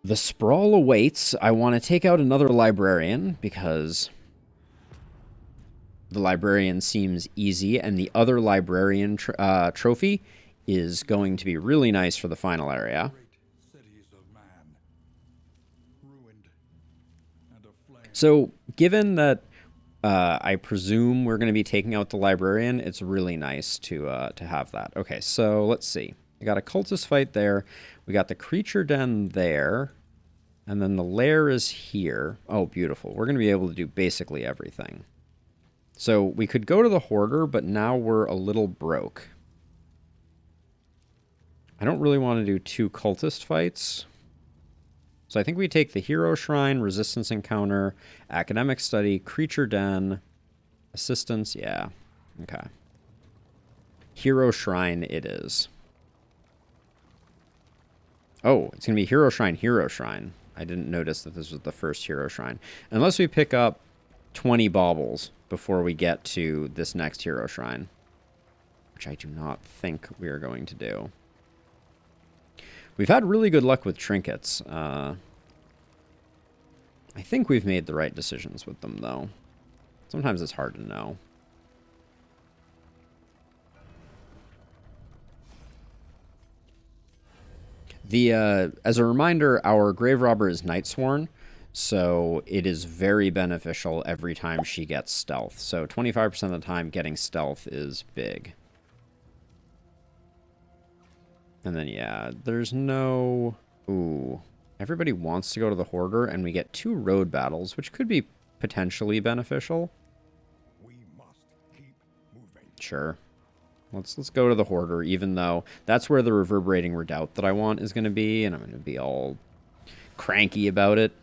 The sprawl awaits. I want to take out another librarian because the librarian seems easy, and the other librarian trophy is going to be really nice for the final area. So, given that I presume we're going to be taking out the librarian, it's really nice to have that. Okay, so let's see. We got a cultist fight there. We got the creature den there. And then the lair is here. Oh, beautiful. We're going to be able to do basically everything. So we could go to the hoarder, but now we're a little broke. I don't really want to do 2 cultist fights. So I think we take the hero shrine, resistance encounter, academic study, creature den, assistance. Yeah. Okay. Hero shrine it is. Oh, it's going to be hero shrine, hero shrine. I didn't notice that this was the first hero shrine. Unless we pick up 20 baubles before we get to this next hero shrine. Which I do not think we are going to do. We've had really good luck with trinkets. I think we've made the right decisions with them, though. Sometimes it's hard to know. As a reminder, our grave robber is Nightsworn, so it is very beneficial every time she gets stealth. So 25% of the time getting stealth is big. And then, yeah, there's no... Ooh. Everybody wants to go to the hoarder, and we get 2 road battles, which could be potentially beneficial. We must keep moving. Sure. Let's go to the hoarder, even though that's where the reverberating redoubt that I want is going to be, and I'm going to be all cranky about it.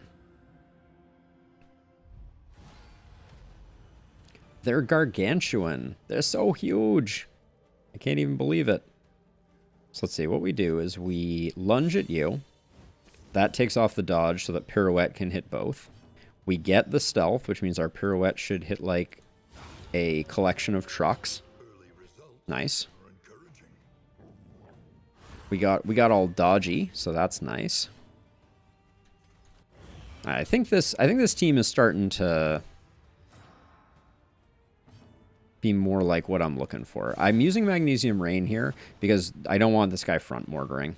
They're gargantuan. They're so huge. I can't even believe it. So let's see. What we do is we lunge at you. That takes off the dodge so that pirouette can hit both. We get the stealth, which means our pirouette should hit like a collection of trucks. Nice. We got all dodgy, so that's nice. I think this team is starting to be more like what I'm looking for. I'm using Magnesium Rain here because I don't want this guy front mortaring.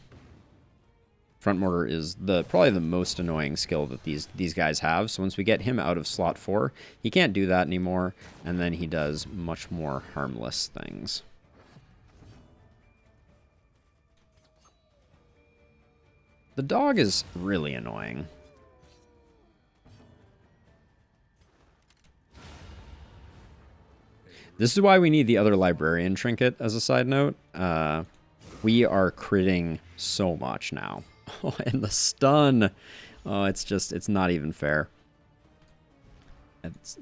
Front mortar is probably the most annoying skill that these guys have. So once we get him out of slot 4, he can't do that anymore, and then he does much more harmless things. The dog is really annoying. This is why we need the other librarian trinket, as a side note. We are critting so much now. Oh, and the stun. Oh, it's not even fair.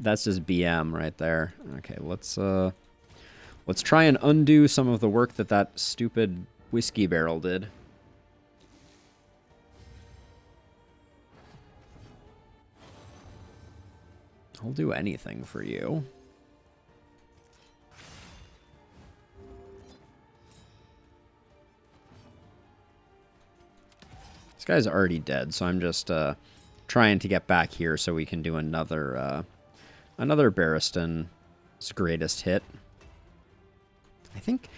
That's just BM right there. Okay, let's try and undo some of the work that stupid whiskey barrel did. I'll do anything for you. This guy's already dead, so I'm just trying to get back here so we can do another Barriston's greatest hit. I think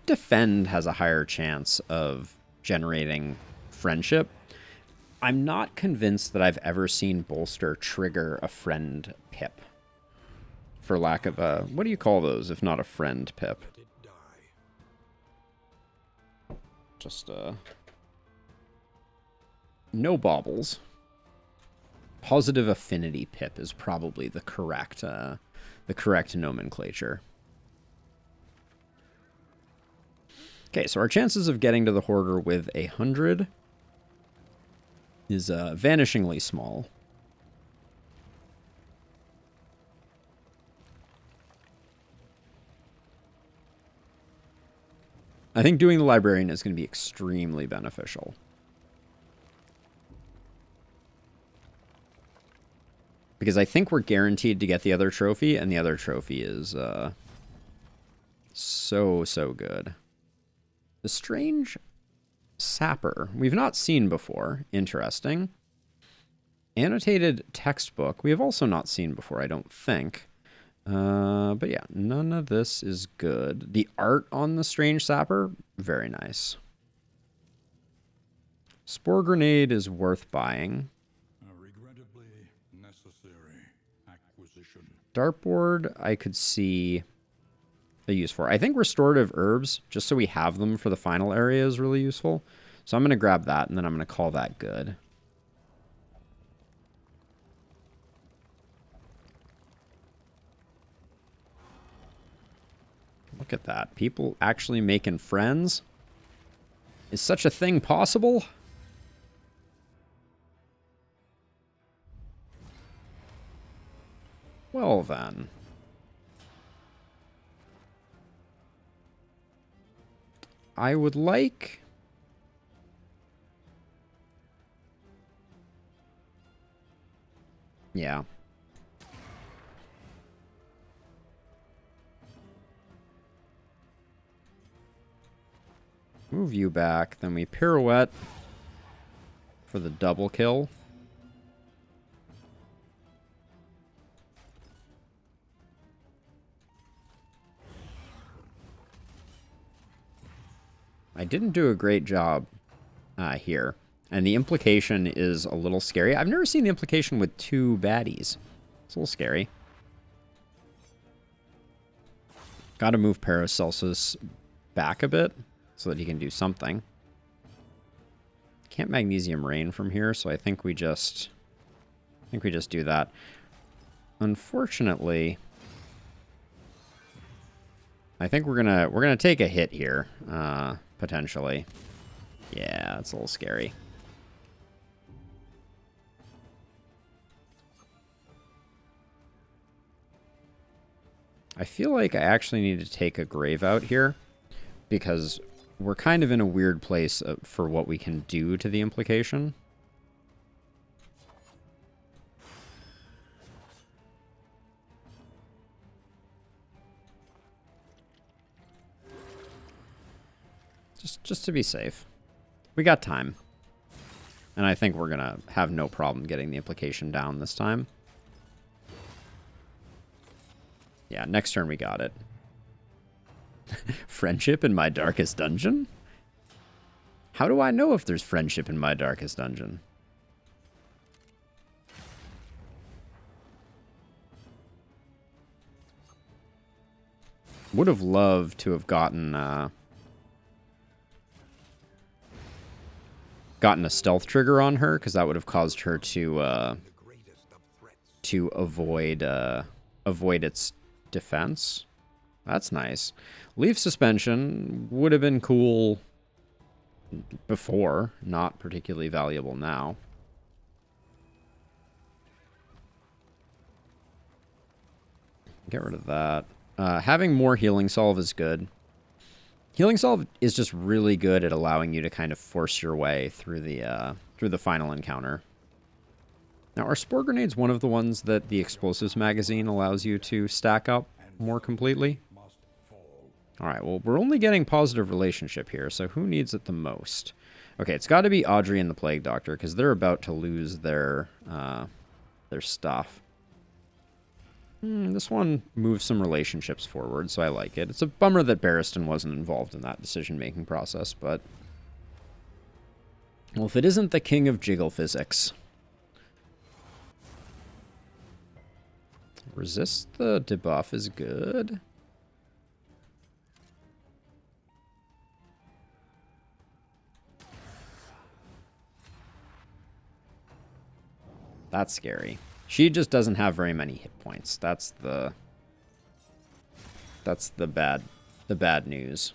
Defend has a higher chance of generating friendship. I'm not convinced that I've ever seen Bolster trigger a friend pip. For lack of a... What do you call those if not a friend pip? Just, no baubles. Positive affinity pip is probably the correct nomenclature. Okay, so our chances of getting to the hoarder with 100 is vanishingly small. I think doing the librarian is going to be extremely beneficial. Because I think we're guaranteed to get the other trophy, and the other trophy is so good. The strange sapper. We've not seen before. Interesting. Annotated textbook. We have also not seen before, I don't think. But yeah, none of this is good. The art on the strange sapper, very nice. Spore grenade is worth buying. A regrettably necessary acquisition. Dartboard, I could see a use for. I think restorative herbs, just so we have them for the final area, is really useful. So I'm going to grab that, and then I'm going to call that good. Look at that. People actually making friends? Is such a thing possible? Well then. I would like... Yeah. Move you back, then we pirouette for the double kill. I didn't do a great job here. And the implication is a little scary. I've never seen the implication with two baddies. It's a little scary. Gotta move Paracelsus back a bit so that he can do something. Can't Magnesium Rain from here, so I think we just do that. Unfortunately, I think we're gonna take a hit here, potentially. Yeah, it's a little scary. I feel like I actually need to take a grave out here because we're kind of in a weird place for what we can do to the implication. Just to be safe. We got time. And I think we're going to have no problem getting the implication down this time. Yeah, next turn we got it. Friendship in my darkest dungeon? How do I know if there's friendship in my darkest dungeon? Would have loved to have gotten a stealth trigger on her, because that would have caused her to avoid its defense. That's nice. Leaf suspension would have been cool before, not particularly valuable now. Get rid of that. Having more healing salve is good. Healing salve is just really good at allowing you to kind of force your way through the final encounter. Now, are spore grenades one of the ones that the explosives magazine allows you to stack up more completely? Alright, well, we're only getting positive relationship here, so who needs it the most? Okay, it's got to be Audrey and the Plague Doctor, because they're about to lose their stuff. This one moves some relationships forward, so I like it. It's a bummer that Barristan wasn't involved in that decision-making process, but... Well, if it isn't the king of jiggle physics... Resist the debuff is good. That's scary. She just doesn't have very many hit points. That's the bad news.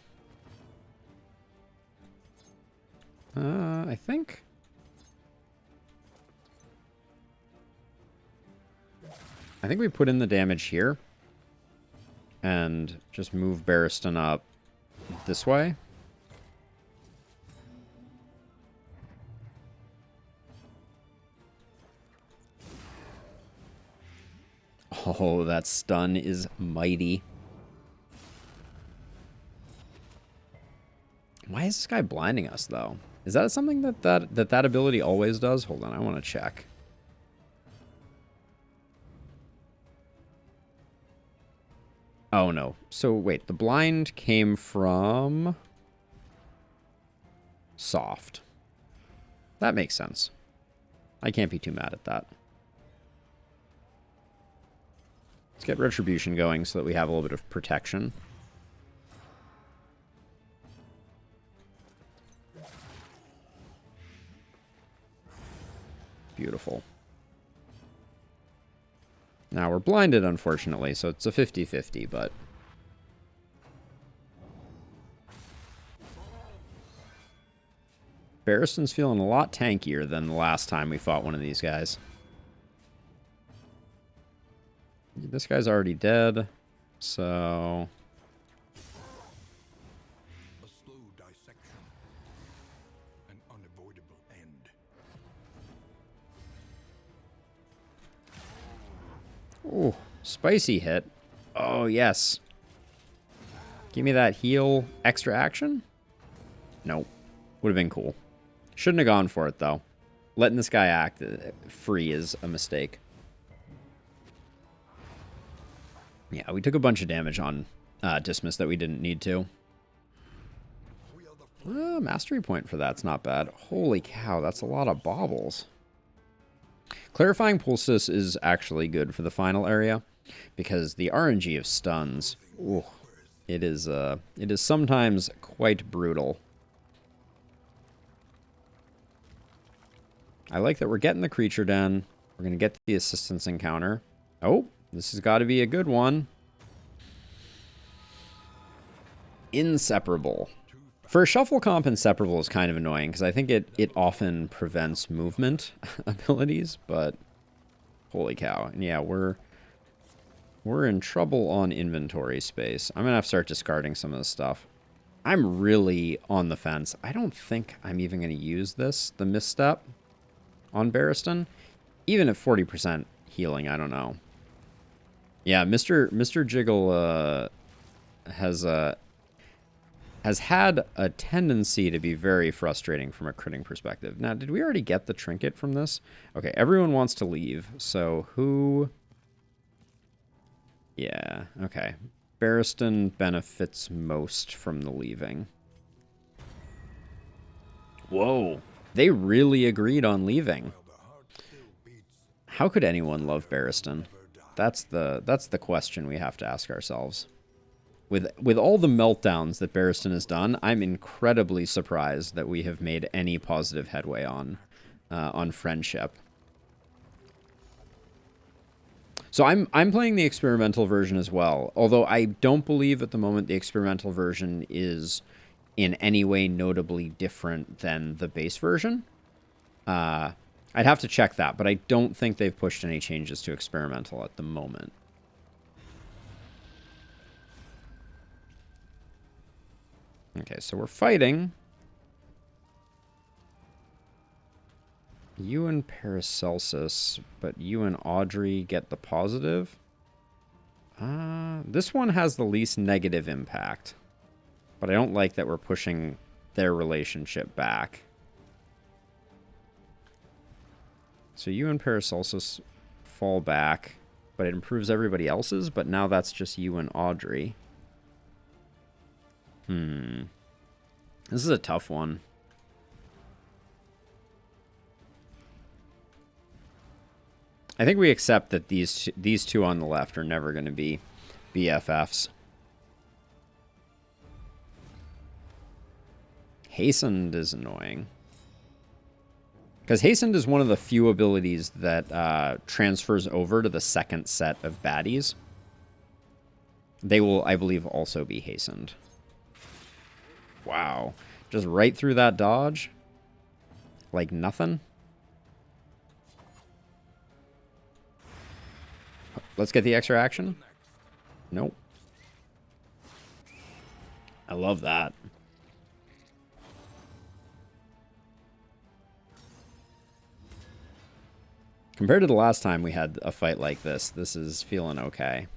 I think we put in the damage here and just move Barristan up this way. Oh, that stun is mighty. Why is this guy blinding us, though? Is that something that ability always does? Hold on, I want to check. Oh, no. So, wait. The blind came from... soft. That makes sense. I can't be too mad at that. Let's get Retribution going so that we have a little bit of protection. Beautiful. Now we're blinded, unfortunately, so it's a 50-50, but... Barristan's feeling a lot tankier than the last time we fought one of these guys. This guy's already dead, so... A slow dissection. An unavoidable end. Ooh, spicy hit. Oh, yes. Give me that heal extra action? Nope. Would have been cool. Shouldn't have gone for it, though. Letting this guy act free is a mistake. Yeah, we took a bunch of damage on Dismiss that we didn't need to. Mastery point for that's not bad. Holy cow, that's a lot of baubles. Clarifying Poultice is actually good for the final area, because the RNG of stuns, ooh, it is sometimes quite brutal. I like that we're getting the creature den. We're going to get the assistance encounter. Oh, this has got to be a good one. Inseparable. For a shuffle comp, Inseparable is kind of annoying, because I think it often prevents movement abilities, but holy cow. And yeah, we're in trouble on inventory space. I'm going to have to start discarding some of this stuff. I'm really on the fence. I don't think I'm even going to use this, the misstep, on Barristan. Even at 40% healing, I don't know. Yeah, Mr. Jiggle has had a tendency to be very frustrating from a critting perspective. Now, did we already get the trinket from this? Okay, everyone wants to leave, so who... Yeah, okay. Barristan benefits most from the leaving. Whoa, they really agreed on leaving. How could anyone love Barristan? That's the question we have to ask ourselves. With all the meltdowns that Barristan has done, I'm incredibly surprised that we have made any positive headway on friendship. So I'm playing the experimental version as well, although I don't believe at the moment the experimental version is in any way notably different than the base version. I'd have to check that, but I don't think they've pushed any changes to experimental at the moment. Okay, so we're fighting. You and Paracelsus, but you and Audrey get the positive. This one has the least negative impact, but I don't like that we're pushing their relationship back. So you and Paracelsus fall back, but it improves everybody else's, but now that's just you and Audrey. This is a tough one. I think we accept that these two on the left are never going to be BFFs. Hastened is annoying. Because Hastened is one of the few abilities that transfers over to the second set of baddies. They will, I believe, also be Hastened. Wow. Just right through that dodge? Like nothing? Let's get the extra action. Nope. I love that. Compared to the last time we had a fight like this, this is feeling okay.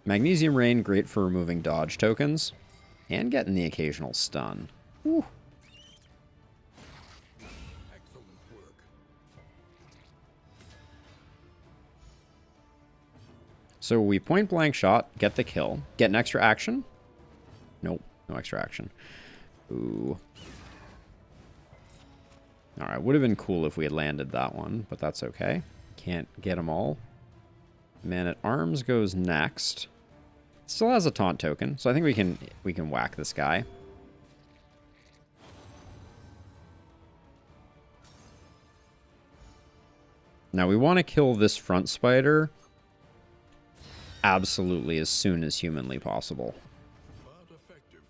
Magnesium Rain, great for removing dodge tokens. And getting the occasional stun. Whew. Excellent work. So we point blank shot, get the kill, get an extra action. Nope, no extra action. Ooh. Alright, would have been cool if we had landed that one, but that's okay. Can't get them all. Man at Arms goes next. Still has a taunt token, so I think we can whack this guy. Now we want to kill this front spider absolutely as soon as humanly possible. But effective.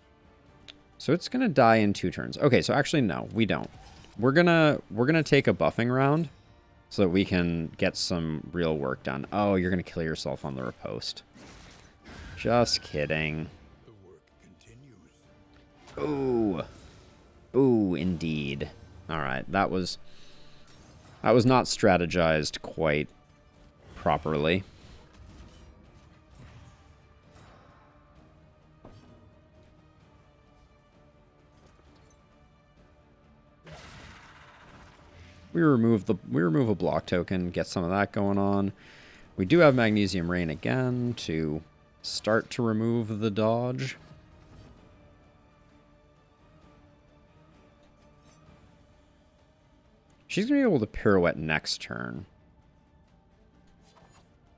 So it's gonna die in 2 turns. Okay, so actually no, we don't. We're gonna take a buffing round so that we can get some real work done. Oh, you're gonna kill yourself on the riposte. Just kidding. The work continues. Ooh. Ooh, indeed. Alright, that was not strategized quite properly. We remove a block token, get some of that going on. We do have Magnesium Rain again to start to remove the dodge. She's going to be able to pirouette next turn.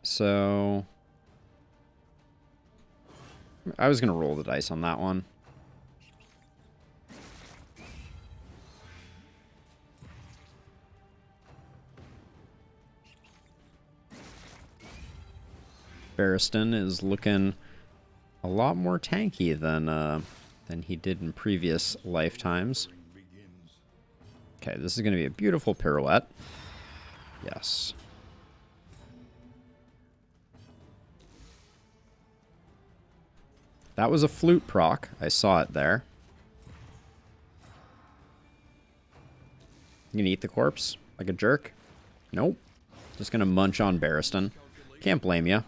So I was going to roll the dice on that one. Barristan is looking a lot more tanky than he did in previous lifetimes. Okay, this is going to be a beautiful pirouette. Yes. That was a flute proc. I saw it there. You gonna eat the corpse like a jerk? Nope. Just gonna munch on Barristan. Can't blame you.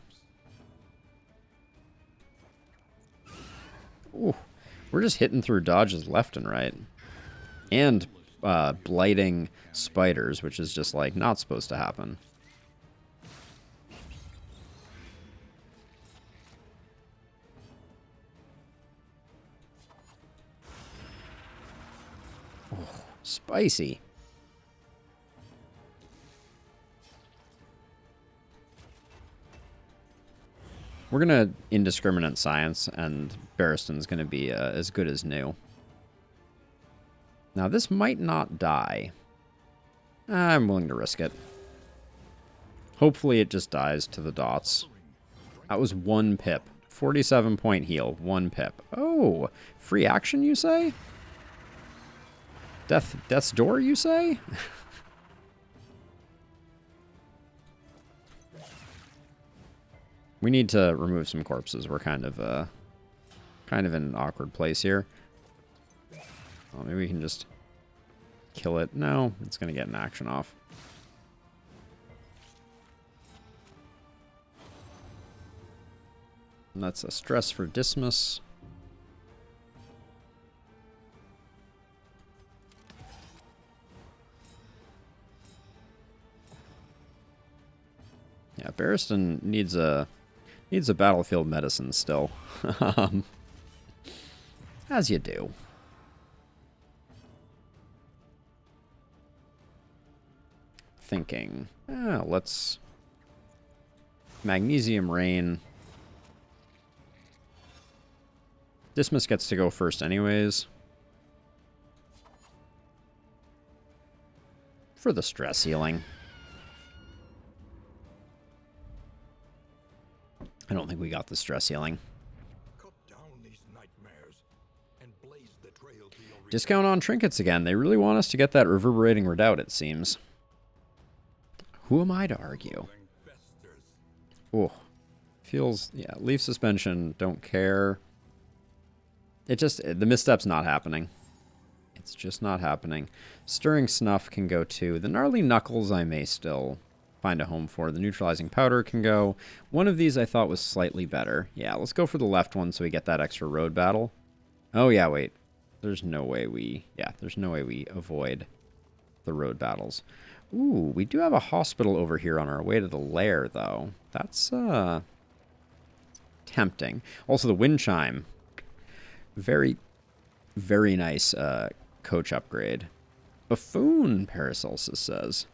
Ooh, we're just hitting through dodges left and right. And blighting spiders, which is just like not supposed to happen. Oh, spicy. We're going to indiscriminate science, and Barristan's going to be as good as new. Now, this might not die. I'm willing to risk it. Hopefully it just dies to the dots. That was 1 pip. 47-point heal, 1 pip. Oh, free action, you say? Death's Door, you say? We need to remove some corpses. We're kind of in an awkward place here. Oh, maybe we can just kill it. No, it's going to get an action off. And that's a stress for Dismas. Yeah, Barristan needs a battlefield medicine still. As you do. Thinking. Let's Magnesium Rain. Dismas gets to go first anyways. For the stress healing. I don't think we got the stress healing. Cut down these nightmares and blaze the trail to your Discount on trinkets again. They really want us to get that reverberating redoubt, it seems. Who am I to argue? Oh, feels, yeah, leaf suspension, don't care. It just, the misstep's not happening. It's just not happening. Stirring Snuff can go too. The Gnarly Knuckles I may still find a home for. The neutralizing powder can go. One of these I thought was slightly better. Yeah, let's go for the left one so we get that extra road battle. Oh, yeah, wait. There's no way we... Yeah, there's no way we avoid the road battles. Ooh, we do have a hospital over here on our way to the lair, though. That's, tempting. Also, the wind chime. Very, very nice, coach upgrade. Buffoon, Paracelsus says.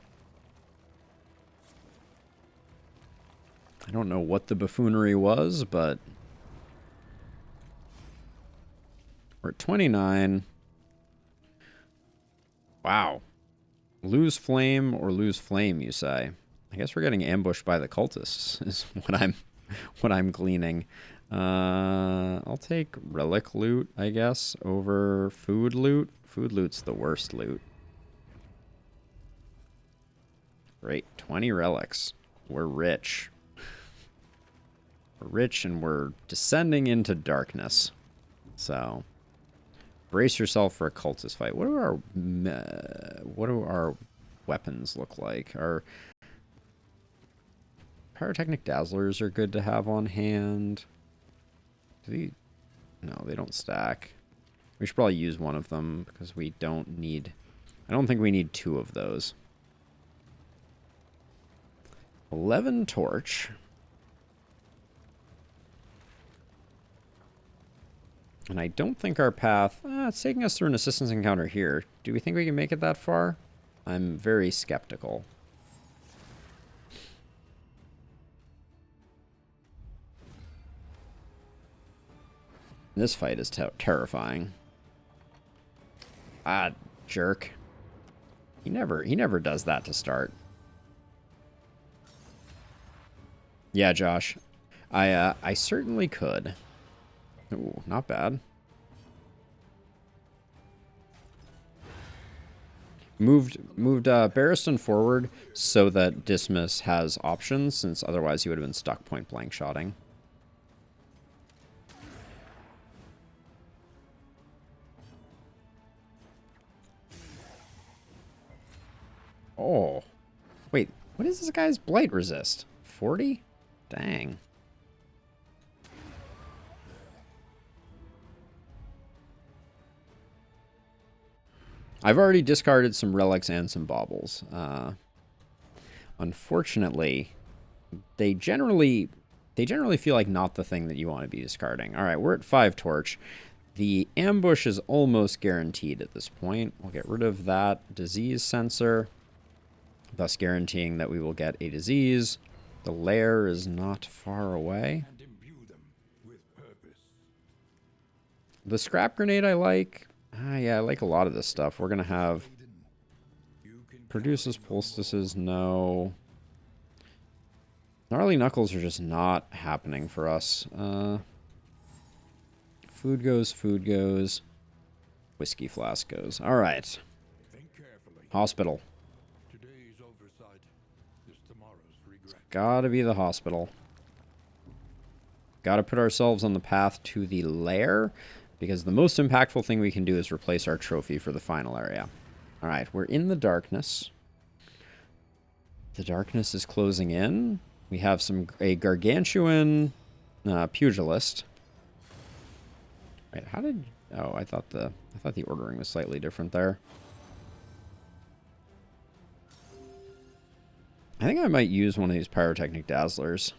I don't know what the buffoonery was, but... We're at 29. Wow. Lose flame or lose flame, you say? I guess we're getting ambushed by the cultists, is what I'm gleaning. I'll take relic loot, I guess, over food loot. Food loot's the worst loot. Great, 20 relics. We're rich. We're rich and we're descending into darkness. So, brace yourself for a cultist fight. What do our weapons look like? Our pyrotechnic dazzlers are good to have on hand. No, they don't stack. We should probably use one of them because we don't need... I don't think we need 2 of those. 11 torch. And I don't think our path... it's taking us through an assistance encounter here. Do we think we can make it that far? I'm very skeptical. This fight is terrifying. Ah, jerk. He never does that to start. Yeah, Josh. I certainly could. Ooh, not bad. Moved Barristan forward so that Dismas has options, since otherwise he would have been stuck point blank shotting. Oh. Wait, what is this guy's blight resist? 40? Dang. I've already discarded some relics and some baubles. Unfortunately, they generally feel like not the thing that you want to be discarding. All right, we're at 5 torch. The ambush is almost guaranteed at this point. We'll get rid of that disease sensor, thus guaranteeing that we will get a disease. The lair is not far away. And imbue them with purpose. The scrap grenade I like. Yeah, I like a lot of this stuff. We're going to have produces poultices, no. Gnarly Knuckles are just not happening for us. Food goes. Whiskey flask goes. All right. Think carefully. Hospital. Today's oversight is tomorrow's regret. Gotta be the hospital. Gotta put ourselves on the path to the lair, because the most impactful thing we can do is replace our trophy for the final area. All right, we're in the darkness. The darkness is closing in. We have a gargantuan pugilist. Wait, how did... Oh, I thought the ordering was slightly different there. I think I might use one of these pyrotechnic dazzlers.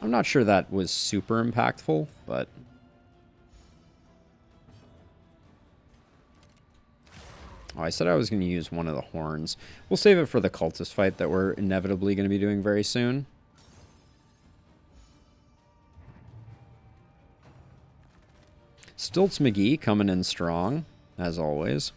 I'm not sure that was super impactful, but... Oh, I said I was going to use one of the horns. We'll save it for the cultist fight that we're inevitably going to be doing very soon. Stilts McGee coming in strong, as always.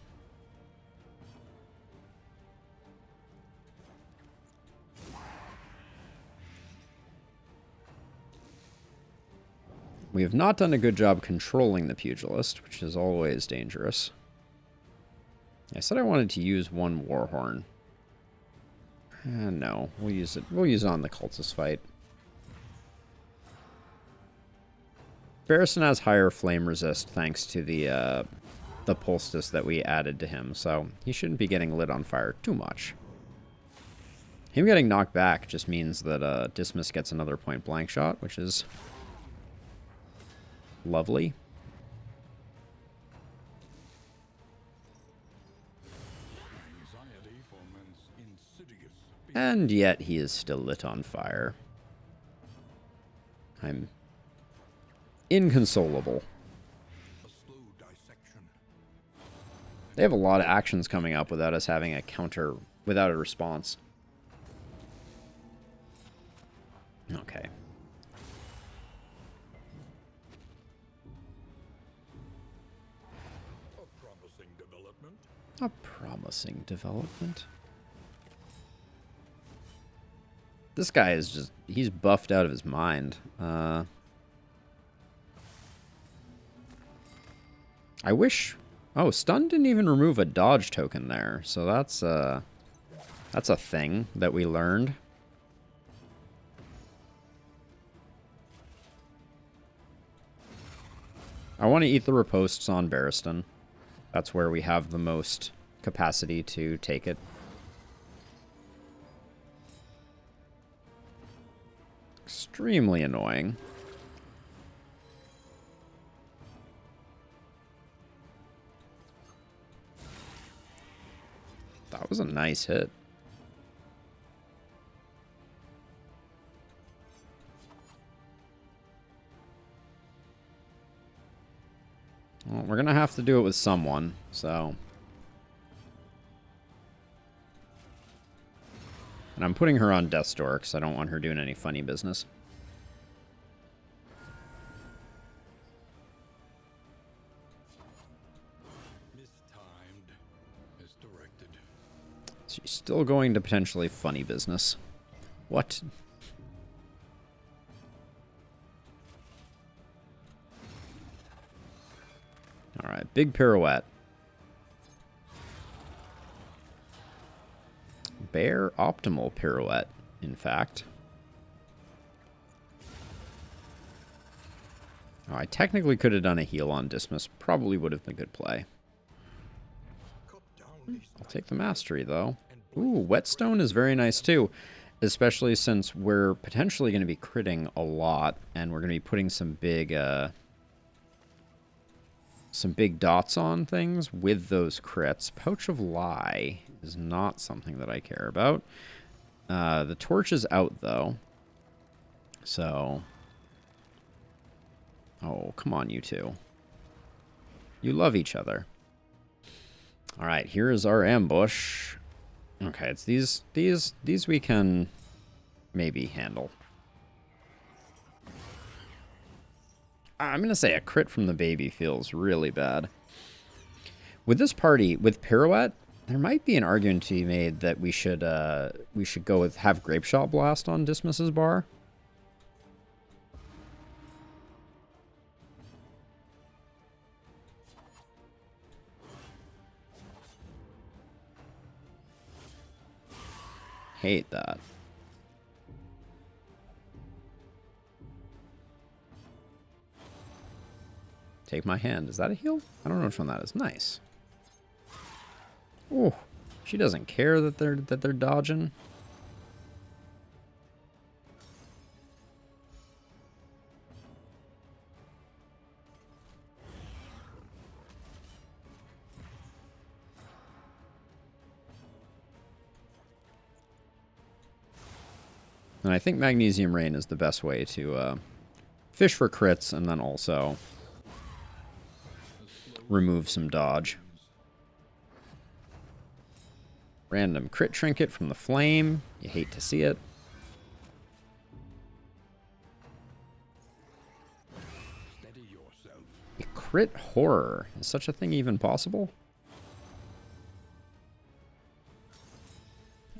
We have not done a good job controlling the pugilist, which is always dangerous. I said I wanted to use one warhorn. No, we'll use it. We'll use it on the cultist fight. Barristan has higher flame resist thanks to the poultice that we added to him, so he shouldn't be getting lit on fire too much. Him getting knocked back just means that Dismas gets another point blank shot, which is lovely. And yet he is still lit on fire. I'm inconsolable. They have a lot of actions coming up without us having a counter, without a response. Okay. A promising development. A promising development. This guy is just, he's buffed out of his mind. I wish, oh, stun didn't even remove a dodge token there. So that's a thing that we learned. I want to eat the ripostes on Barristan. That's where we have the most capacity to take it. Extremely annoying. That was a nice hit. Well, we're gonna have to do it with someone, so. And I'm putting her on Death's Door because I don't want her doing any funny business. Mistimed, misdirected. She's still going to potentially funny business. What? Alright, big pirouette. Bear optimal pirouette, in fact. Oh, I technically could have done a heal on Dismas. Probably would have been a good play. I'll take the mastery, though. Ooh, Whetstone is very nice, too. Especially since we're potentially going to be critting a lot. And we're going to be putting some big dots on things with those crits. Pouch of Lie is not something that I care about. The torch is out, though. So. Oh, come on, you two. You love each other. Alright, here is our ambush. Okay, it's these we can maybe handle. I'm going to say a crit from the baby feels really bad. With this party, with Pirouette, there might be an argument to be made that we should go with have Grape Shot Blast on Dismas's bar. Hate that. Take my hand. Is that a heal? I don't know which one that is. Nice. Oh, she doesn't care that they're dodging. And I think Magnesium Rain is the best way to fish for crits and then also remove some dodge. Random crit trinket from the flame. You hate to see it. Steady yourself. A crit horror. Is such a thing even possible?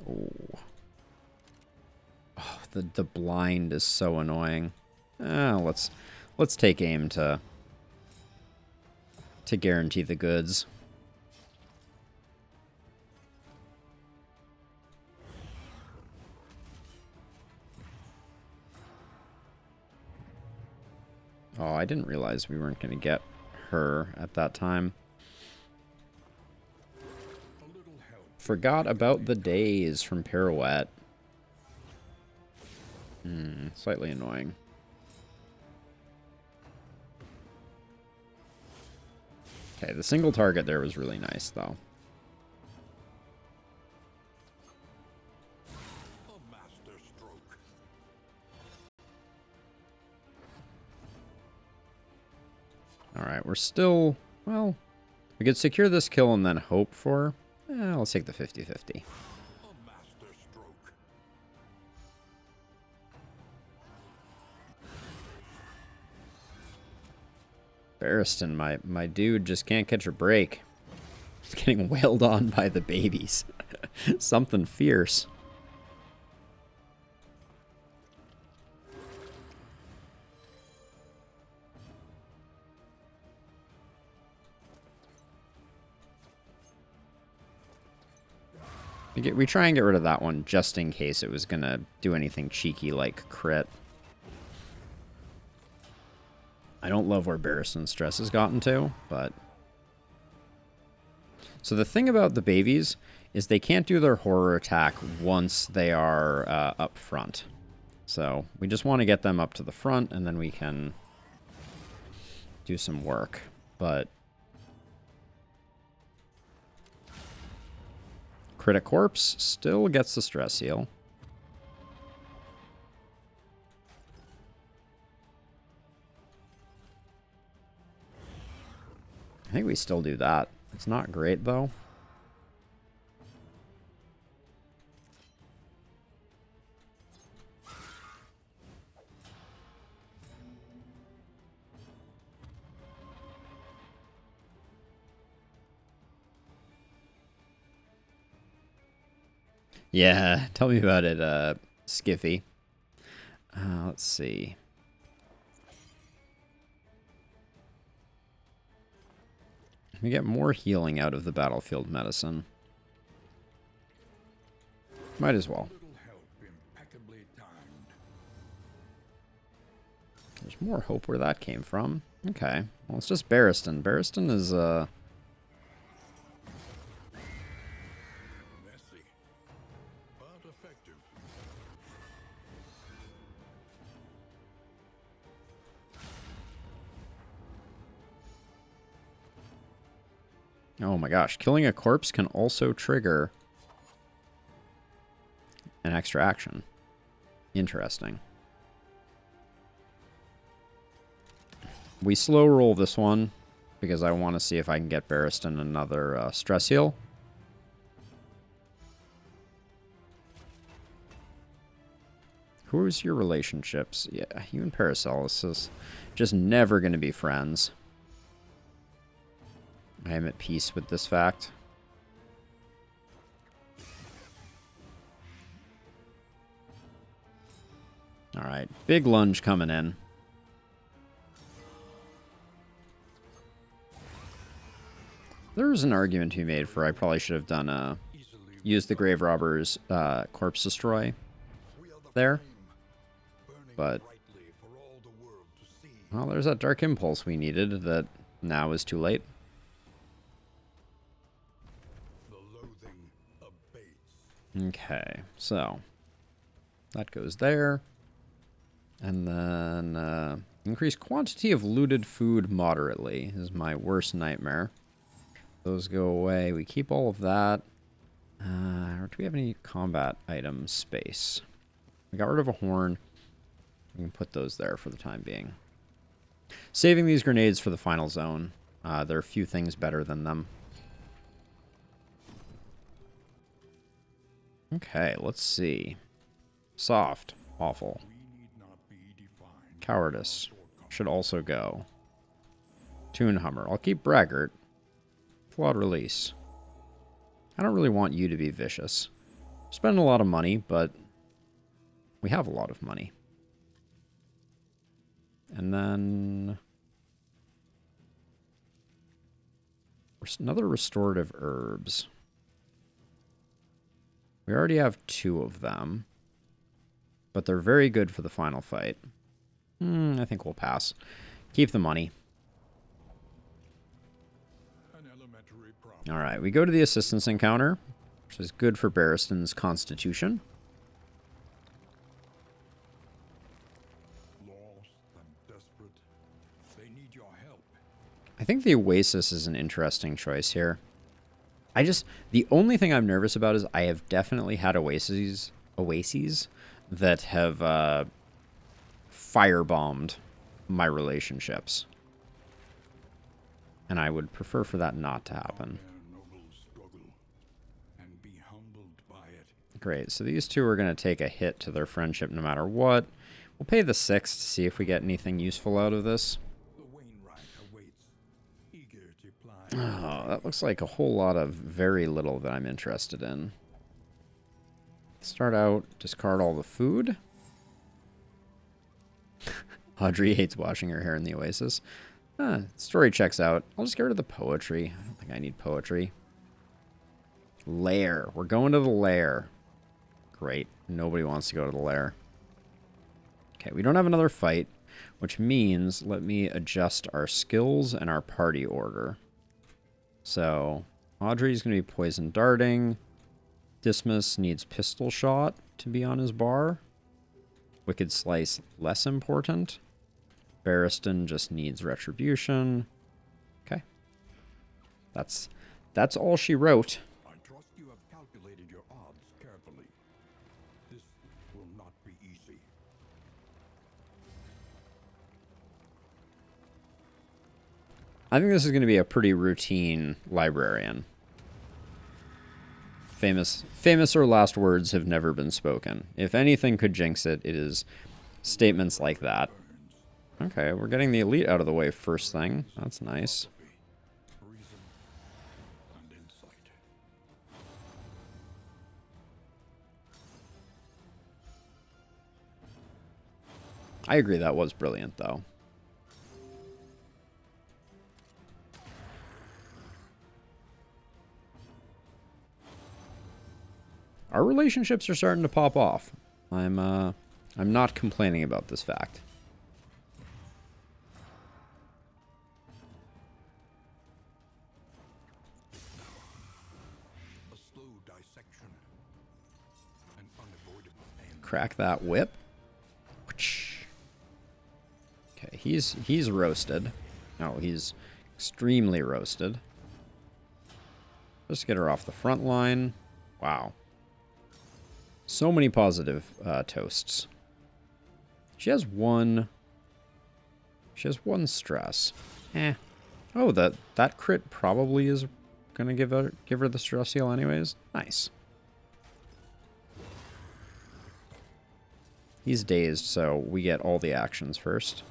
Oh. Oh, the blind is so annoying. Let's take aim to guarantee the goods. Oh, I didn't realize we weren't going to get her at that time. Forgot about the days from Pirouette. Slightly annoying. Okay, the single target there was really nice, though. A master stroke. Alright, we're still... Well, we could secure this kill and then hope for... let's take the 50-50. A master stroke. Barristan, my dude just can't catch a break. He's getting wailed on by the babies. Something fierce. We try and get rid of that one just in case it was going to do anything cheeky like crit. I don't love where Barristan's stress has gotten to, but... So the thing about the babies is they can't do their horror attack once they are up front. So we just want to get them up to the front, and then we can do some work. But... Critic Corpse still gets the stress heal. I think we still do that. It's not great, though. Yeah, tell me about it, Skiffy. Let's see. We get more healing out of the battlefield medicine. Might as well. There's more hope where that came from. Okay. Well, it's just Barristan. Barristan is, Messy, but effective. Oh my gosh. Killing a corpse can also trigger an extra action. Interesting. We slow roll this one because I want to see if I can get Barristan another stress heal. Who's your relationships? Yeah, you and Paracelsus is just never going to be friends. I am at peace with this fact. Alright, big lunge coming in. There's an argument to be made for I probably should have done used the Grave Robber's Corpse Destroy there. But, well, there's that Dark Impulse we needed that now is too late. Okay, so that goes there. And then increase quantity of looted food moderately is my worst nightmare. Those go away. We keep all of that. Or do we have any combat item space? We got rid of a horn. We can put those there for the time being. Saving these grenades for the final zone. There are a few things better than them. Okay, let's see. Soft. Awful. Cowardice. Should also go. Toon Hummer. I'll keep Braggart. Flawed Release. I don't really want you to be vicious. Spend a lot of money, but we have a lot of money. And then another Restorative Herbs. We already have 2 of them, but they're very good for the final fight. I think we'll pass. Keep the money. An elementary problem. All right, we go to the assistance encounter, which is good for Barristan's constitution. Lost and desperate. They need your help. I think the Oasis is an interesting choice here. The only thing I'm nervous about is I have definitely had oases that have firebombed my relationships. And I would prefer for that not to happen. Their noble struggle and be humbled by it. Great, so these two are going to take a hit to their friendship no matter what. We'll pay the 6 to see if we get anything useful out of this. The Wainwright awaits, eager to ply. Oh, that looks like a whole lot of very little that I'm interested in. Start out, discard all the food. Audrey hates washing her hair in the Oasis. Story checks out. I'll just get rid of the poetry. I don't think I need poetry. Lair. We're going to the lair. Great. Nobody wants to go to the lair. Okay, we don't have another fight, which means let me adjust our skills and our party order. So, Audrey's going to be poison darting. Dismas needs pistol shot to be on his bar. Wicked Slice, less important. Barristan just needs retribution. Okay. That's all she wrote. I trust you have calculated your odds carefully. This will not be easy. I think this is going to be a pretty routine librarian. Famous or last words have never been spoken. If anything could jinx it, it is statements like that. Okay, we're getting the elite out of the way first thing. That's nice. Reason and insight. I agree that was brilliant, though. Our relationships are starting to pop off. I'm not complaining about this fact. A slow dissection. An unavoidable end. Crack that whip. Okay, he's roasted. Oh, he's extremely roasted. Just get her off the front line. Wow. So many positive toasts. She has one stress. Oh, that crit probably is gonna give her the stress heal anyways. Nice. He's dazed, so we get all the actions first.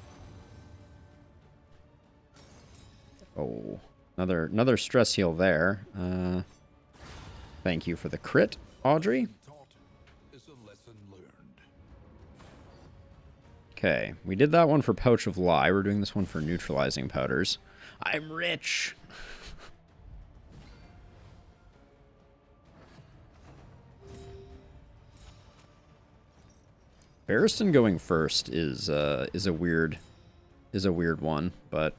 Oh, another stress heal there. Thank you for the crit, Audrey. Taught is a lesson learned. Okay, we did that one for Pouch of Lie. We're doing this one for neutralizing powders. I'm rich. Barristan going first is a weird one, but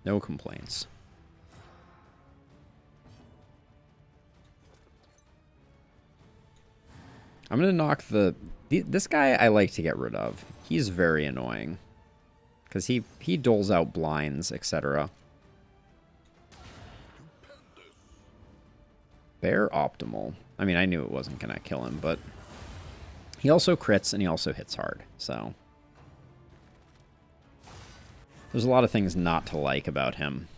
no complaints. I'm gonna knock this guy I like to get rid of. He's very annoying because he doles out blinds, etc. Bear optimal. I mean, I knew it wasn't gonna kill him, but he also crits and he also hits hard. So there's a lot of things not to like about him.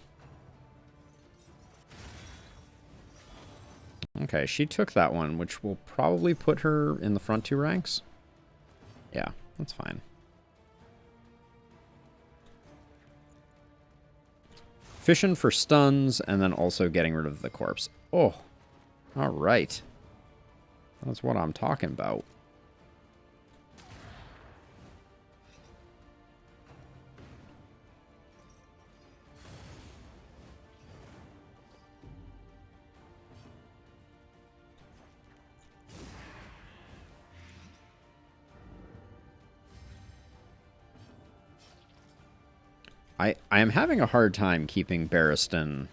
Okay, she took that one, which will probably put her in the front two ranks. Yeah, that's fine. Fishing for stuns, and then also getting rid of the corpse. Oh, all right. That's what I'm talking about. I am having a hard time keeping Barristan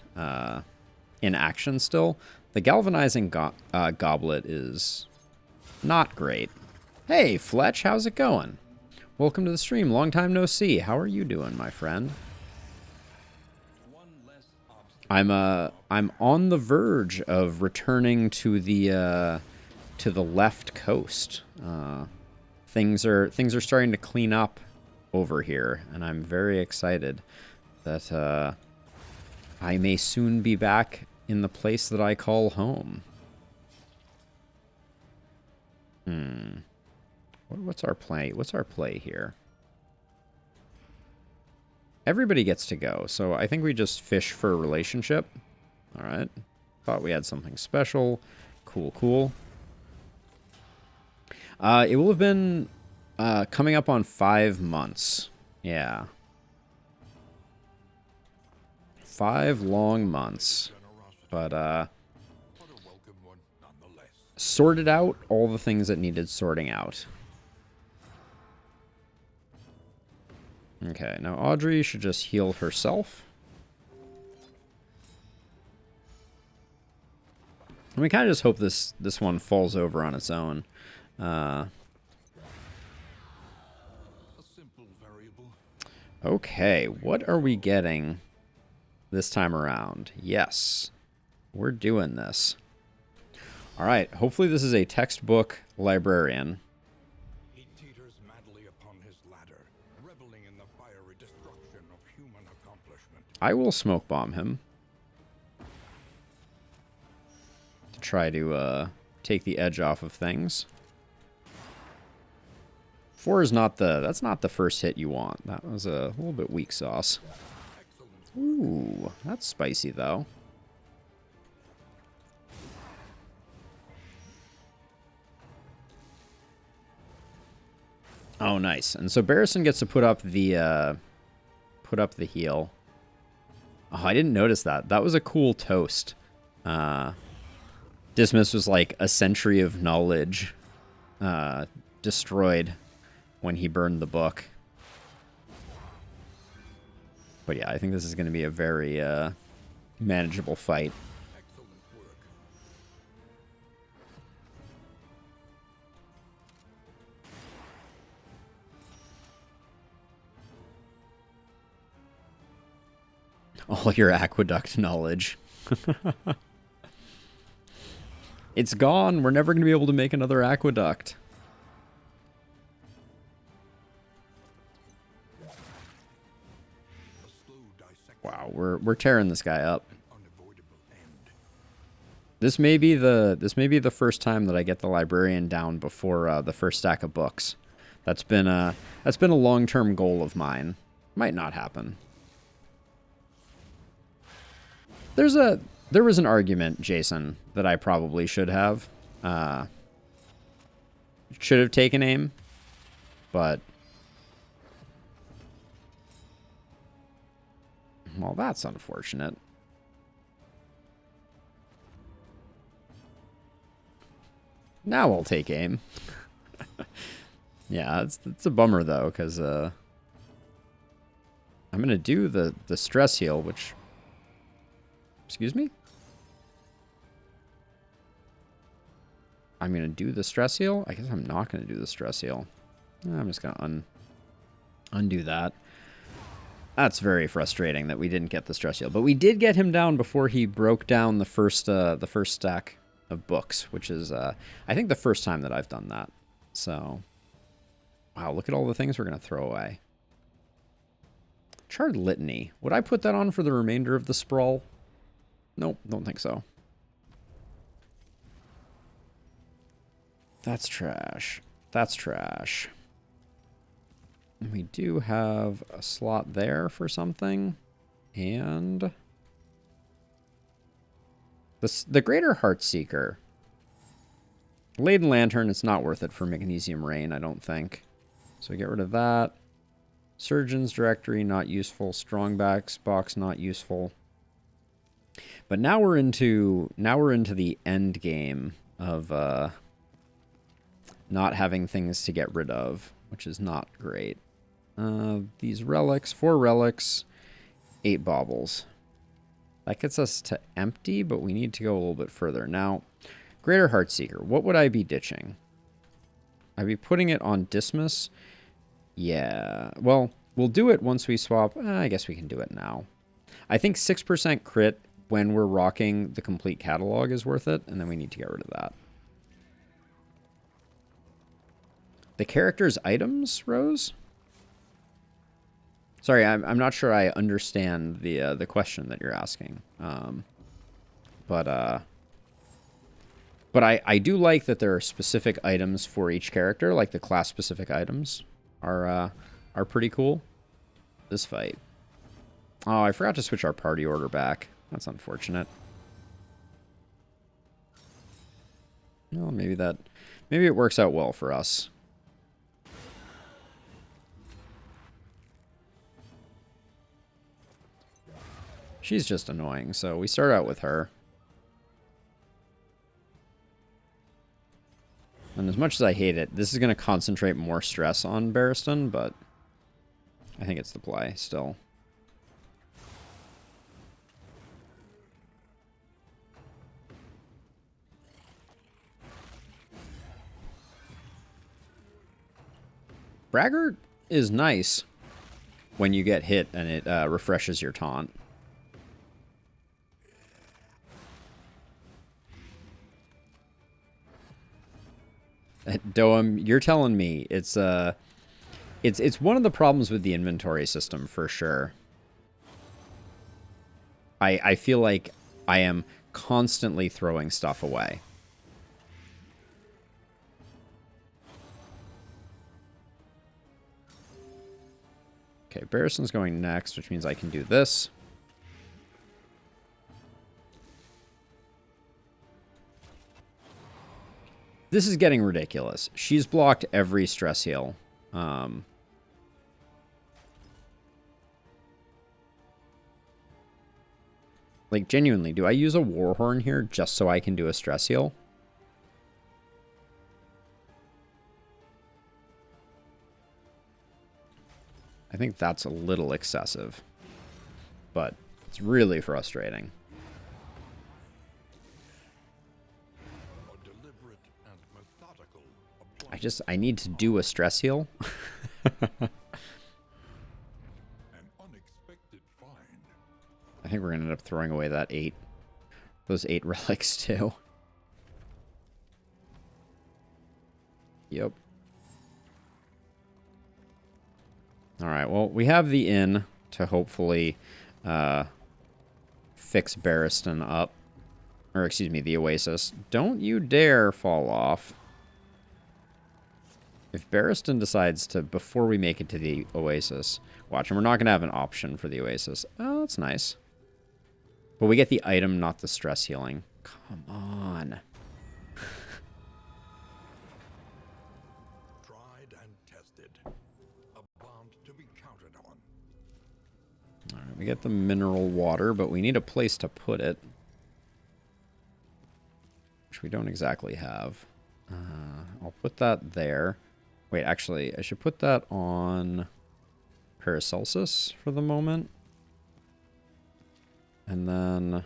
in action still. The galvanizing goblet is not great. Hey, Fletch, how's it going? Welcome to the stream. Long time no see. How are you doing, my friend? I'm on the verge of returning to the left coast. Things are starting to clean up over here, and I'm very excited that I may soon be back in the place that I call home. What's our play? What's our play here? Everybody gets to go, so I think we just fish for a relationship. All right. Thought we had something special. Cool, cool. It will have been coming up on 5 months. Yeah. 5 long months. But, sorted out all the things that needed sorting out. Okay, now Audrey should just heal herself. And we kind of just hope this one falls over on its own. Okay, what are we getting this time around? Yes, we're doing this. All right, hopefully this is a textbook librarian. He teeters madly upon his ladder, reveling in the fiery destruction of human accomplishment. I will smoke bomb him to try to take the edge off of things. 4 is not that's not the first hit you want. That was a little bit weak sauce. Ooh, that's spicy though. Oh, nice. And so Barristan gets to put up the heal. Oh, I didn't notice that. That was a cool toast. Dismiss was like a century of knowledge destroyed when he burned the book. But yeah, I think this is going to be a very manageable fight. All your aqueduct knowledge. It's gone. We're never going to be able to make another aqueduct. Wow, we're tearing this guy up. This may be the first time that I get the librarian down before the first stack of books. That's been a long-term goal of mine. Might not happen. There was an argument, Jason, that I probably should have taken aim, but well, that's unfortunate. Now I'll take aim. Yeah, it's a bummer though, because I'm gonna do the stress heal, which, excuse me, I'm gonna do the stress heal. I guess I'm not gonna do the stress heal. I'm just gonna undo that. That's very frustrating that we didn't get the stress heal, but we did get him down before he broke down the first stack of books, which is I think the first time that I've done that. So, wow, look at all the things we're gonna throw away. Charred Litany. Would I put that on for the remainder of the sprawl? Nope, don't think so. That's trash. That's trash. We do have a slot there for something. And the Greater Heartseeker. Laden Lantern, it's not worth it for Magnesium Rain, I don't think. So get rid of that. Surgeon's Directory, not useful. Strongbacks box, not useful. But now we're into the end game of not having things to get rid of, which is not great. These relics, 4 relics. 8 baubles. That gets us to empty, but we need to go a little bit further. Now, Greater Heartseeker. What would I be ditching? I'd be putting it on Dismas. Yeah. Well, we'll do it once we swap. I guess we can do it now. I think 6% crit when we're rocking the complete catalog is worth it, and then we need to get rid of that. The character's items, Rose? Sorry, I'm not sure I understand the question that you're asking. But I do like that there are specific items for each character, like the class-specific items are pretty cool. This fight. Oh, I forgot to switch our party order back. That's unfortunate. Well, maybe it works out well for us. She's just annoying, so we start out with her. And as much as I hate it, this is going to concentrate more stress on Barristan, but I think it's the play still. Braggart is nice when you get hit and it refreshes your taunt. Doem, you're telling me it's one of the problems with the inventory system for sure. I feel like I am constantly throwing stuff away. Okay, Barristan's going next, which means I can do this. This is getting ridiculous. She's blocked every stress heal. Like, genuinely, do I use a Warhorn here just so I can do a stress heal? I think that's a little excessive. But it's really frustrating. I need to do a stress heal. I think we're going to end up throwing away those 8 relics too. Yep. Alright, well, we have the inn to hopefully fix Barristan up. Or, excuse me, the Oasis. Don't you dare fall off. If Barristan decides to, before we make it to the Oasis... Watch, and we're not going to have an option for the Oasis. Oh, that's nice. But we get the item, not the stress healing. Come on. Tried and tested. A bond to be counted on. Alright, we get the mineral water, but we need a place to put it. Which we don't exactly have. I'll put that there. Wait, actually, I should put that on Paracelsus for the moment. And then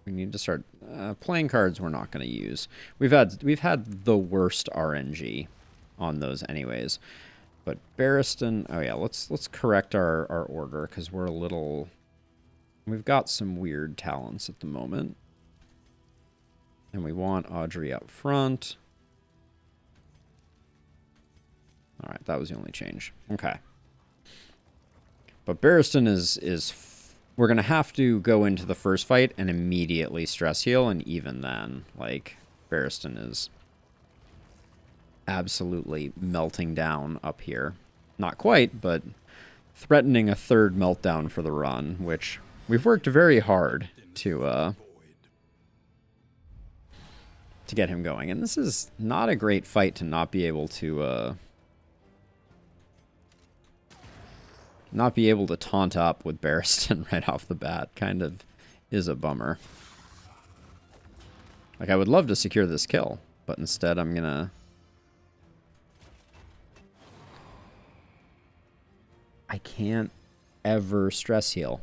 we need to start playing cards we're not going to use. We've had the worst RNG on those anyways. But Barristan, oh yeah, let's correct our order because we've got some weird talents at the moment. And we want Audrey up front. All right, that was the only change. Okay. But Barristan is we're going to have to go into the first fight and immediately stress heal, and even then, like, Barristan is absolutely melting down up here. Not quite, but threatening a third meltdown for the run, which we've worked very hard to get him going. And this is not a great fight to not be able to taunt up with Barristan right off the bat. Kind of is a bummer. Like, I would love to secure this kill, but instead I'm gonna I can't ever stress heal.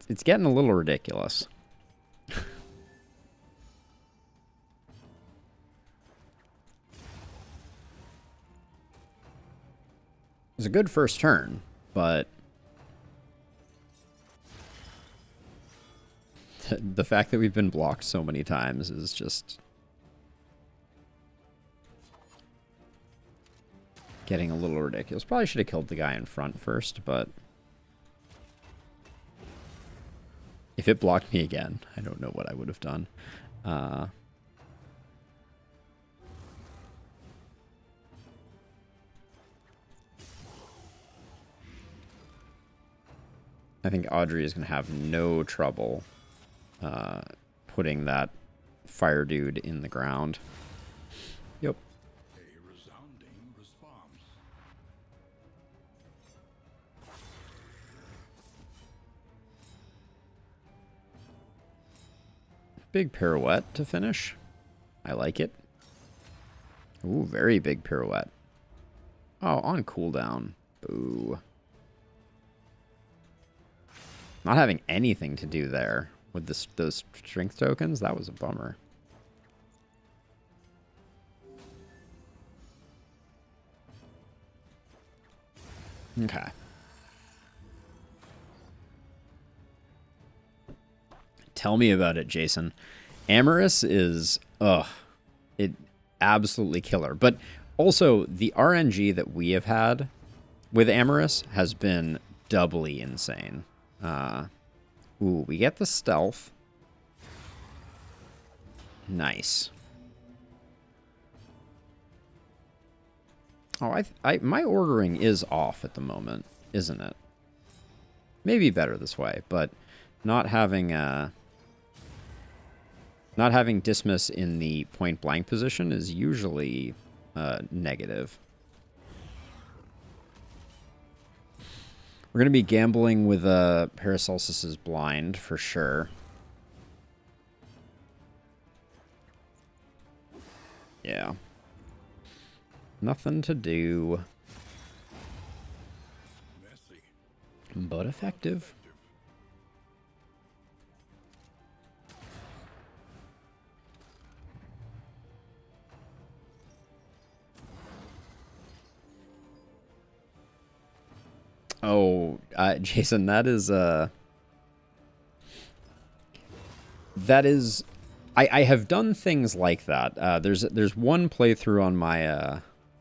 It's getting a little ridiculous. It's a good first turn, but the fact that we've been blocked so many times is just getting a little ridiculous. Probably should have killed the guy in front first, but if it blocked me again, I don't know what I would have done. I think Audrey is going to have no trouble putting that fire dude in the ground. Yep. A resounding response. Big pirouette to finish. I like it. Ooh, very big pirouette. Oh, on cooldown. Boo. Not having anything to do there with this, those strength tokens, that was a bummer. Okay. Tell me about it, Jason. Amorous is, it absolutely killer. But also, the RNG that we have had with Amorous has been doubly insane. Ooh, we get the stealth. Nice. Oh, my ordering is off at the moment, isn't it? Maybe better this way, but not having dismiss in the point blank position is usually negative. We're going to be gambling with Paracelsus's blind for sure. Yeah. Nothing to do. Messy. But effective. Oh, Jason, that is I have done things like that. There's one playthrough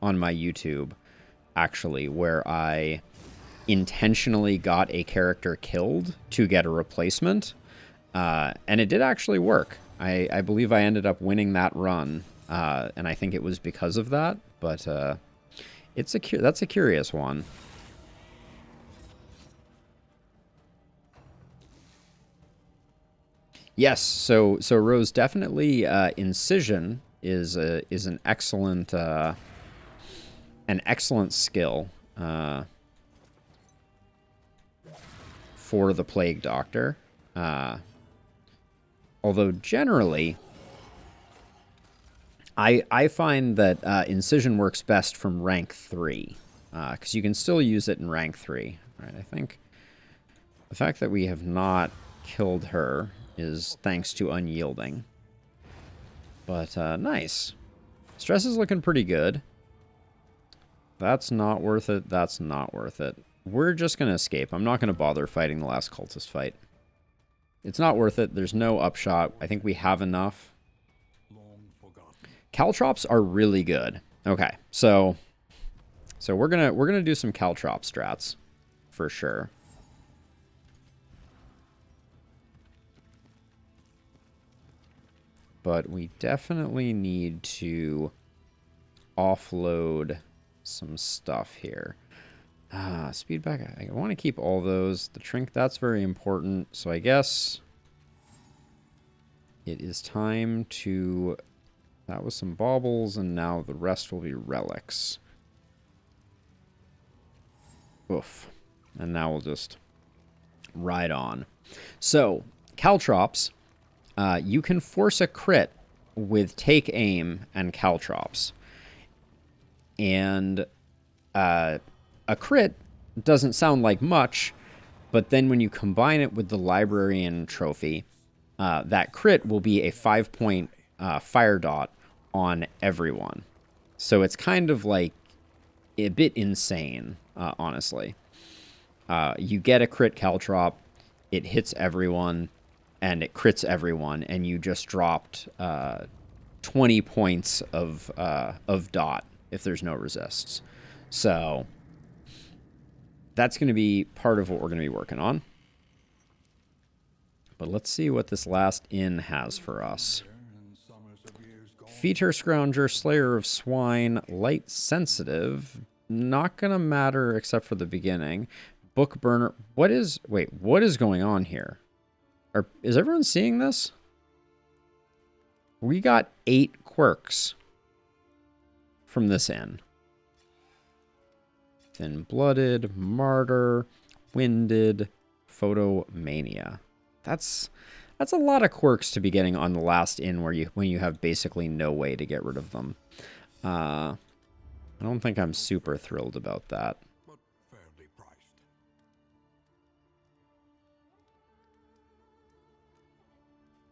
on my YouTube actually where I intentionally got a character killed to get a replacement, and it did actually work. I believe I ended up winning that run, and I think it was because of that. But that's a curious one. Yes, so Rose, definitely incision is an excellent skill for the Plague Doctor. Although generally, I find that incision works best from rank 3, because you can still use it in rank 3. Right? I think the fact that we have not killed her is thanks to unyielding. But nice. Stress is looking pretty good. That's not worth it. That's not worth it. We're just going to escape. I'm not going to bother fighting the last cultist fight. It's not worth it. There's no upshot. I think we have enough. Caltrops are really good. Okay, so we're gonna do some caltrop strats for sure. But we definitely need to offload some stuff here. Speed back. I want to keep all those. The trinket, that's very important. So I guess it is time to... That was some baubles, and now the rest will be relics. Oof. And now we'll just ride on. So, caltrops... you can force a crit with Take Aim and Caltrops. And a crit doesn't sound like much, but then when you combine it with the Librarian trophy, that crit will be a 5-point fire dot on everyone. So it's kind of like a bit insane, honestly. You get a crit Caltrop, it hits everyone, and it crits everyone, and you just dropped 20 points of dot if there's no resists. So that's going to be part of what we're going to be working on. But let's see what this last inn has for us. Feature Scrounger, Slayer of Swine, Light Sensitive. Not going to matter except for the beginning. Book Burner. What is going on here? Is everyone seeing this? We got 8 quirks from this inn. Thin-Blooded, Martyr, Winded, Photomania. That's a lot of quirks to be getting on the last inn when you have basically no way to get rid of them. I don't think I'm super thrilled about that. But fairly priced.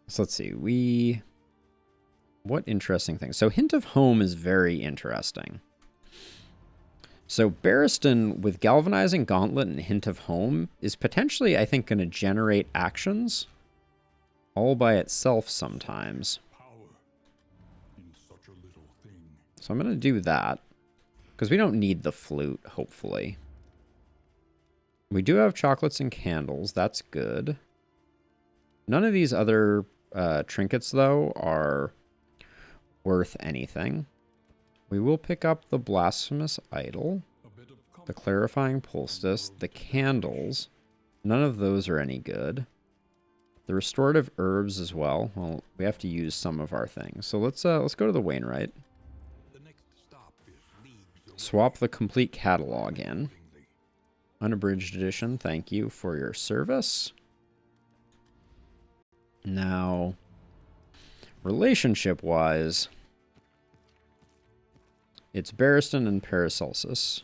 So let's see. What interesting things. So Hint of Home is very interesting. So Barristan with Galvanizing Gauntlet and Hint of Home is potentially, I think, going to generate actions all by itself sometimes. Power in such a little thing. So I'm going to do that because we don't need the flute, hopefully. We do have chocolates and candles. That's good. None of these other trinkets, though, are worth anything. We will pick up the Blasphemous Idol, the Clarifying Poultice, the candles. None of those are any good. The Restorative Herbs as well. Well, we have to use some of our things. So let's go to the Wainwright. The next stop is leagues Swap the complete catalog in. Unabridged edition, thank you for your service. Now, relationship-wise, it's Barristan and Paracelsus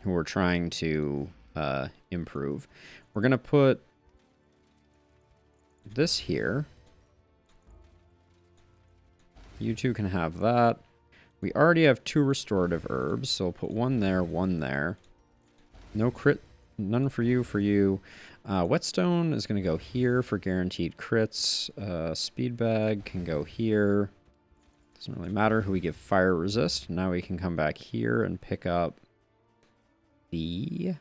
who we're trying to improve. We're going to put this here. You two can have that. We already have 2 restorative herbs, so we'll put one there, one there. No crit, none for you, for you. Whetstone is going to go here for guaranteed crits. Speed bag can go here. Doesn't really matter who we give fire resist. Now we can come back here and pick up the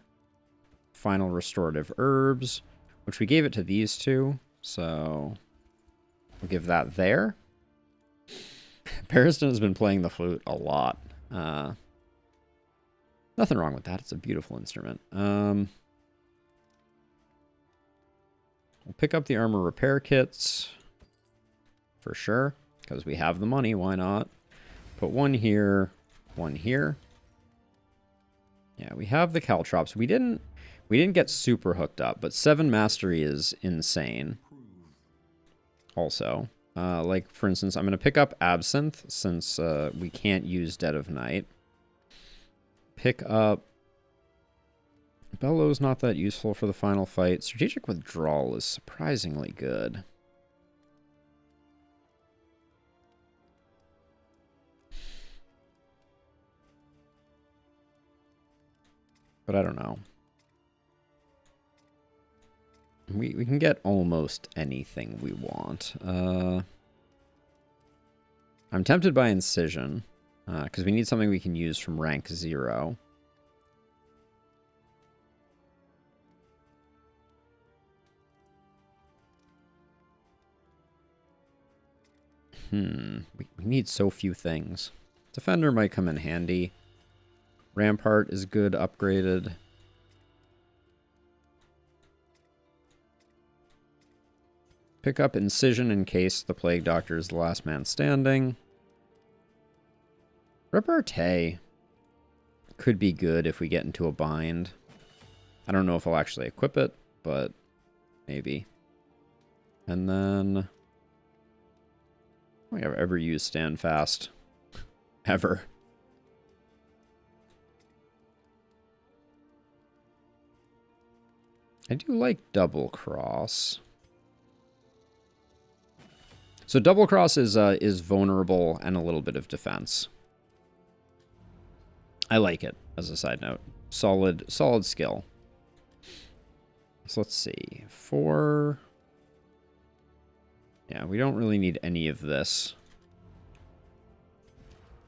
final restorative herbs, which we gave it to these two. So we'll give that there. Barristan has been playing the flute a lot. Nothing wrong with that. It's a beautiful instrument. We'll pick up the armor repair kits for sure, because we have the money. Why not? Put one here, one here. Yeah, we have the caltrops. We didn't get super hooked up, but 7 mastery is insane. Also, like for instance, I'm going to pick up Absinthe since we can't use Dead of Night. Pick up Bellows, not that useful for the final fight. Strategic Withdrawal is surprisingly good. But I don't know. We can get almost anything we want. I'm tempted by Incision, because we need something we can use from rank 0. We need so few things. Defender might come in handy. Rampart is good, upgraded. Pick up Incision in case the Plague Doctor is the last man standing. Repartee could be good if we get into a bind. I don't know if I'll actually equip it, but maybe. And then I don't think I've ever used stand fast. Ever. I do like double cross. So double cross is vulnerable and a little bit of defense. I like it as a side note. Solid skill. So let's see. 4. Yeah, we don't really need any of this.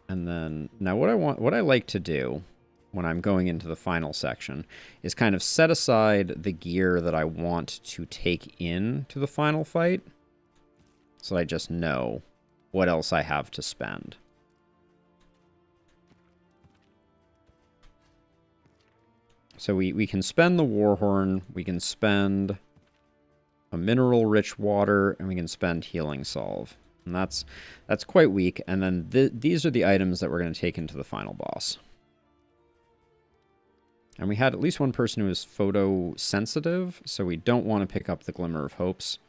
And then now what I like to do when I'm going into the final section is kind of set aside the gear that I want to take in to the final fight, so I just know what else I have to spend. So we can spend the Warhorn, we can spend a mineral-rich water, and we can spend Healing Salve. And that's quite weak. And then these are the items that we're going to take into the final boss. And we had at least one person who was photosensitive, so we don't want to pick up the Glimmer of Hopes.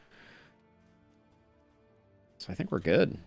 So I think we're good.